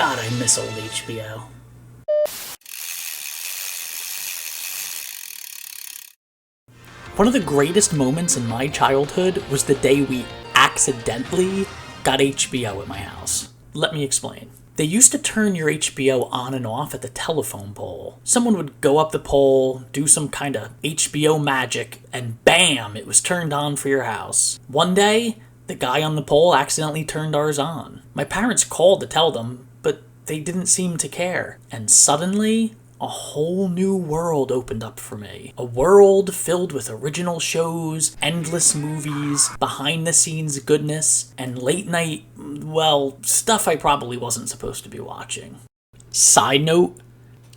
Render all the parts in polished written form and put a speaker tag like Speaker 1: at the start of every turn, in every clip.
Speaker 1: God, I miss old HBO. One of the greatest moments in my childhood was the day we accidentally got HBO at my house. Let me explain. They used to turn your HBO on and off at the telephone pole. Someone would go up the pole, do some kind of HBO magic, and bam, it was turned on for your house. One day, the guy on the pole accidentally turned ours on. My parents called to tell them, but they didn't seem to care. And suddenly, a whole new world opened up for me. A world filled with original shows, endless movies, behind-the-scenes goodness, and late-night, well, stuff I probably wasn't supposed to be watching. Side note,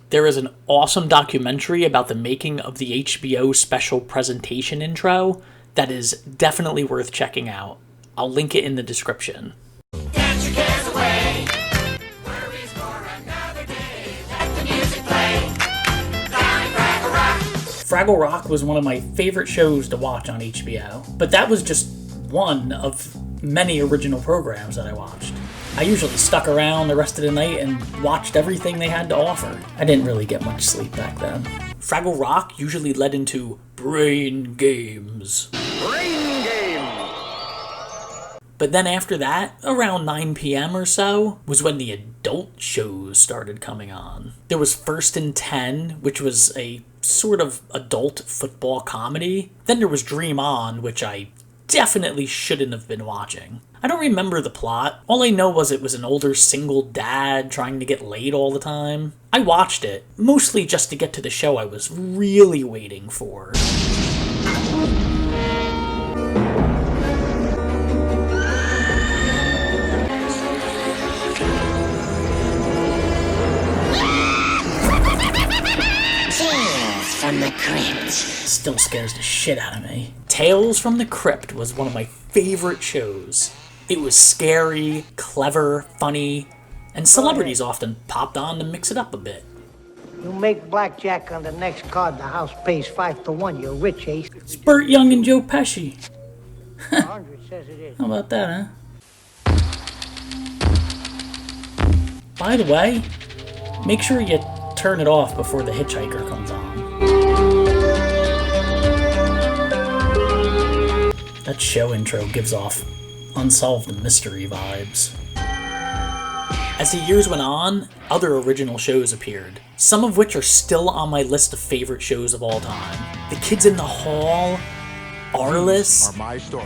Speaker 1: there is an awesome documentary about the making of the HBO special presentation intro that is definitely worth checking out. I'll link it in the description.
Speaker 2: Get your cares away. Worries for another day. Let the music play. Down in Fraggle Rock.
Speaker 1: Fraggle Rock was one of my favorite shows to watch on HBO, but that was just one of many original programs that I watched. I usually stuck around the rest of the night and watched everything they had to offer. I didn't really get much sleep back then. Fraggle Rock usually led into brain games. But then after that, around 9 p.m. or so, was when the adult shows started coming on. There was First and 10, which was a sort of adult football comedy. Then there was Dream On, which I definitely shouldn't have been watching. I don't remember the plot. All I know was it was an older single dad trying to get laid all the time. I watched it, mostly just to get to the show I was really waiting for.
Speaker 2: From the Crypt.
Speaker 1: Still scares the shit out of me. Tales from the Crypt was one of my favorite shows. It was scary, clever, funny, and celebrities often popped on to mix it up a bit.
Speaker 3: You make blackjack on the next card, the house pays 5-1. You're rich, Ace.
Speaker 1: It's Burt Young and Joe Pesci.
Speaker 3: 100 says it is.
Speaker 1: How about that, huh? By the way, make sure you turn it off before the hitchhiker comes on. That show intro gives off unsolved mystery vibes. As the years went on, other original shows appeared, some of which are still on my list of favorite shows of all time. The Kids in the Hall, Arliss,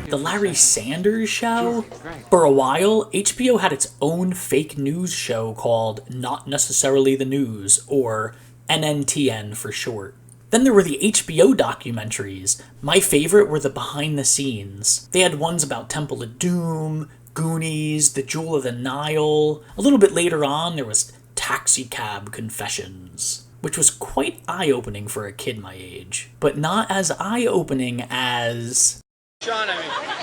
Speaker 1: The Larry Sanders Show. For a while, HBO had its own fake news show called Not Necessarily the News, or NNTN for short. Then there were the HBO documentaries. My favorite were the behind the scenes. They had ones about Temple of Doom, Goonies, The Jewel of the Nile. A little bit later on, there was Taxi Cab Confessions, which was quite eye-opening for a kid my age, but not as eye-opening as...
Speaker 4: Sean,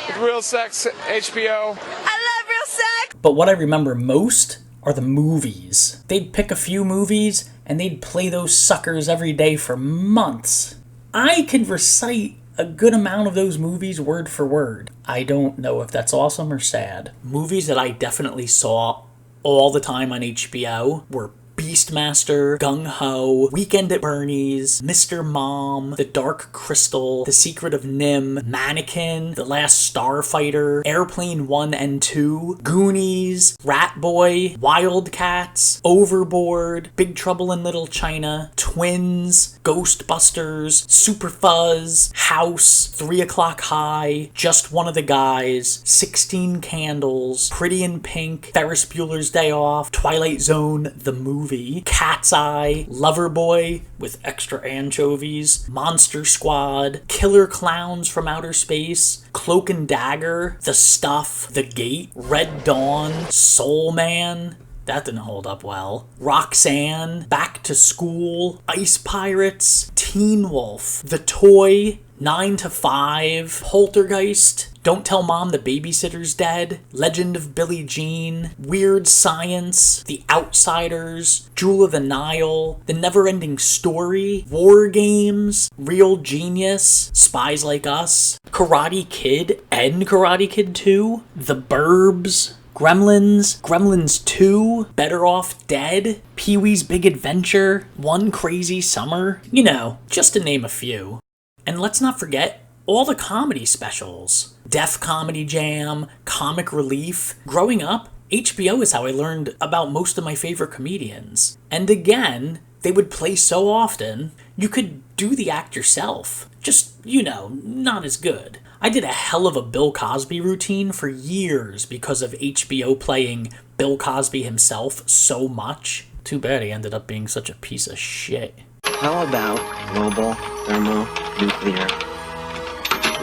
Speaker 4: with Real Sex, HBO.
Speaker 2: I love real sex.
Speaker 1: But what I remember most are the movies. They'd pick a few movies, and they'd play those suckers every day for months. I could recite a good amount of those movies word for word. I don't know if that's awesome or sad. Movies that I definitely saw all the time on HBO were Beastmaster, Gung Ho, Weekend at Bernie's, Mr. Mom, The Dark Crystal, The Secret of Nim, Mannequin, The Last Starfighter, Airplane 1 and 2, Goonies, Rat Boy, Wildcats, Overboard, Big Trouble in Little China, Twins, Ghostbusters, Super Fuzz, House, 3 O'Clock High, Just One of the Guys, 16 Candles, Pretty in Pink, Ferris Bueller's Day Off, Twilight Zone, The Movie, Cat's Eye, Loverboy with extra anchovies, Monster Squad, Killer Clowns from Outer Space, Cloak and Dagger, The Stuff, The Gate, Red Dawn, Soul Man. That didn't hold up well. Roxanne, Back to School, Ice Pirates, Teen Wolf, The Toy, 9 to 5, Poltergeist, Don't Tell Mom the Babysitter's Dead, Legend of Billie Jean, Weird Science, The Outsiders, Jewel of the Nile, The Neverending Story, War Games, Real Genius, Spies Like Us, Karate Kid and Karate Kid 2, The Burbs, Gremlins, Gremlins 2, Better Off Dead, Pee-wee's Big Adventure, One Crazy Summer, you know, just to name a few. And let's not forget all the comedy specials. Def Comedy Jam, Comic Relief. Growing up, HBO is how I learned about most of my favorite comedians. And again, they would play so often, you could do the act yourself. Just, you know, not as good. I did a hell of a Bill Cosby routine for years because of HBO playing Bill Cosby himself so much. Too bad he ended up being such a piece of shit.
Speaker 5: How about global thermonuclear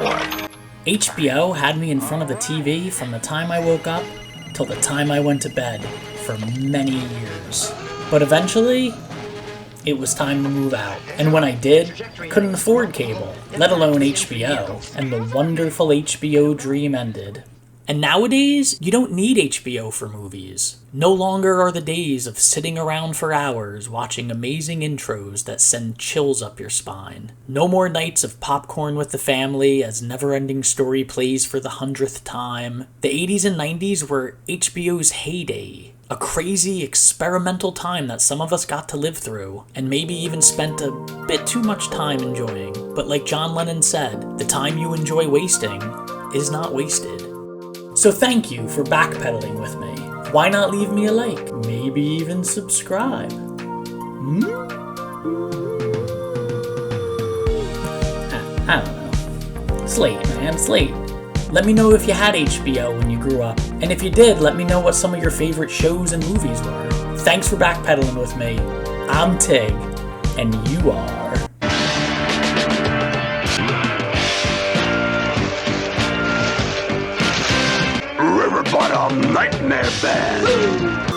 Speaker 5: war?
Speaker 1: HBO had me in front of the TV from the time I woke up till the time I went to bed for many years. But eventually, it was time to move out. And when I did, I couldn't afford cable, let alone HBO, and the wonderful HBO dream ended. And nowadays, you don't need HBO for movies. No longer are the days of sitting around for hours watching amazing intros that send chills up your spine. No more nights of popcorn with the family as Neverending Story plays for the 100th time. The 80s and 90s were HBO's heyday. A crazy, experimental time that some of us got to live through, and maybe even spent a bit too much time enjoying. But like John Lennon said, the time you enjoy wasting is not wasted. So thank you for backpedaling with me. Why not leave me a like? Maybe even subscribe. I don't know. It's late, man. It's late. Let me know if you had HBO when you grew up. And if you did, let me know what some of your favorite shows and movies were. Thanks for backpedaling with me. I'm Tig, and you are...
Speaker 6: River Bottom Nightmare Band.